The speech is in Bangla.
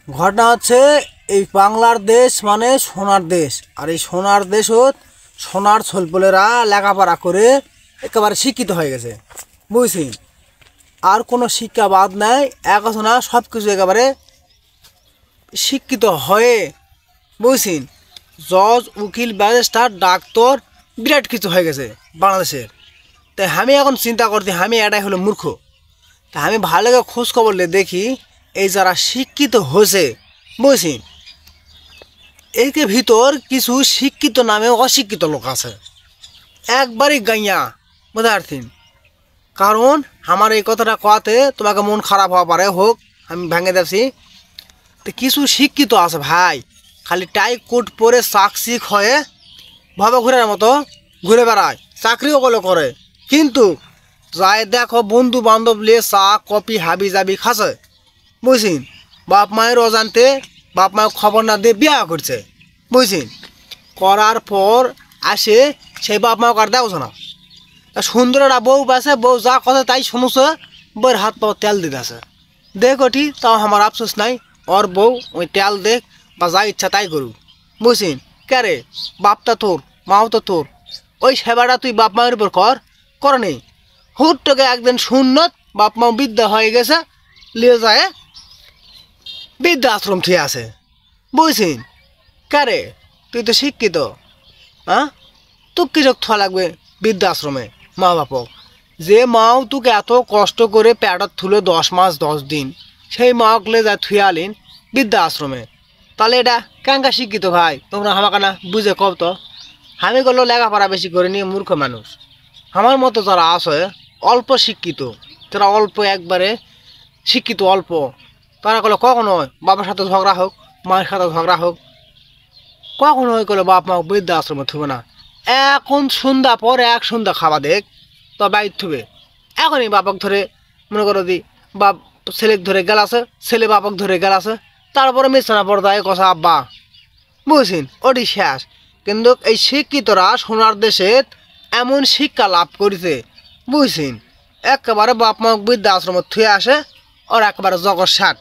ঘটনা হচ্ছে এই বাংলার দেশ মানে সোনার দেশ। আর এই সোনার দেশত সোনার ছোলপোলেরা লেখাপড়া করে একেবারে শিক্ষিত হয়ে গেছে, বুঝছি। আর কোনো শিক্ষা বাদ নাই, না সব কিছু একেবারে শিক্ষিত হয়ে, বুঝছেন। জজ, উকিল, ব্যারিস্টার, ডাক্তার বিরাট কিছু হয়ে গেছে বাংলাদেশের। তাই আমি এখন চিন্তা করছি আমি এটাই হলো মূর্খ। তা আমি ভালো করে খোঁজ খবর দেখি এই যারা শিক্ষিত হয়েছে, বুঝছেন, এর ভিতর কিছু শিক্ষিত নামে অশিক্ষিত লোক আছে, একবারই গাইয়া, বুঝতে পারছেন। কারণ আমার এই কথাটা কওয়াতে তোমাকে মন খারাপ হওয়া পারে, হোক আমি ভেঙে দিচ্ছি। তো কিছু শিক্ষিত আছে ভাই, খালি টাই কোট পরে চাকচিক হয়ে ভাবে ঘুরের মতো ঘুরে বেড়ায়, চাকরিও করে। কিন্তু যাই দেখো বন্ধু বান্ধব লিয়ে চা কপি হাবি জাবি খাচ্ছে, বুঝছেন। বাপ মায়ের অজান্তে বাপ মায়ের খবর না দিয়ে বিয়া করছে, বুঝছেন। করার পর আসে সেই বাপ মাও কার দেওয়া না। সুন্দর একটা বউ বাসে, বউ যা কথা তাই শুনুছে, বউয়ের হাত পাও তেল দিতেছে। দেখ ওটি তাও আমার আফসোস নাই, ওর বউ ওই তেল দেখ বা যা ইচ্ছা তাই করুক, বুঝছেন। কে রে, বাপটা তোর, মাও তো তোর, ওই সেবাটা তুই বাপ মায়ের উপর কর নেই। হুট তোকে একদিন শূন্যত বাপ মা বৃদ্ধা হয়ে গেছে, লিয়ে যায় বৃদ্ধা আশ্রম ঠিক আছে, বুঝছেন। কে রে, তুই তো শিক্ষিত, হ্যাঁ, তোকে কি যোগ থাকা লাগবে বৃদ্ধাশ্রমে মা বাপক। যে মাও তোকে এত কষ্ট করে প্যাটত থুলো 10 মাস 10 দিন, সেই মাওকলে যা থুয়ে আলিন বৃদ্ধা আশ্রমে, তাহলে এটা কেঙ্কা শিক্ষিত ভাই? তোমরা আমাকে না বুঝে কব তো। আমি করলেও লেখাপড়া বেশি করে নিয়ে মূর্খ মানুষ। আমার মতো যারা আছে অল্প শিক্ষিত, তারা অল্প একবারে শিক্ষিত অল্প, তারা করলে কখনো বাবার সাথে ঝগড়া হোক, মায়ের সাথে ঝগড়া হোক, কখনো ওই করলে বাপ মা বৃদ্ধা আশ্রমে থুবে না। এখন সন্ধ্যা পর এক সন্ধ্যা খাওয়া দেখ তো বাইর থুবে। এখনই বাপক ধরে মনে করো দি বাপ ছেলেকে ধরে গেলাছে, ছেলে বাপক ধরে গেলাছে, তারপরে মিশানা পর্দায় কষা আব্বা, বুঝছেন, ওটি শেষ। কিন্তু এই শিক্ষিতরা সোনার দেশে এমন শিক্ষা লাভ করেছে, বুঝছেন, একেবারে বাপ মা বৃদ্ধা আশ্রমে থুয়ে আসে, ওর একেবারে জগৎ ষাট।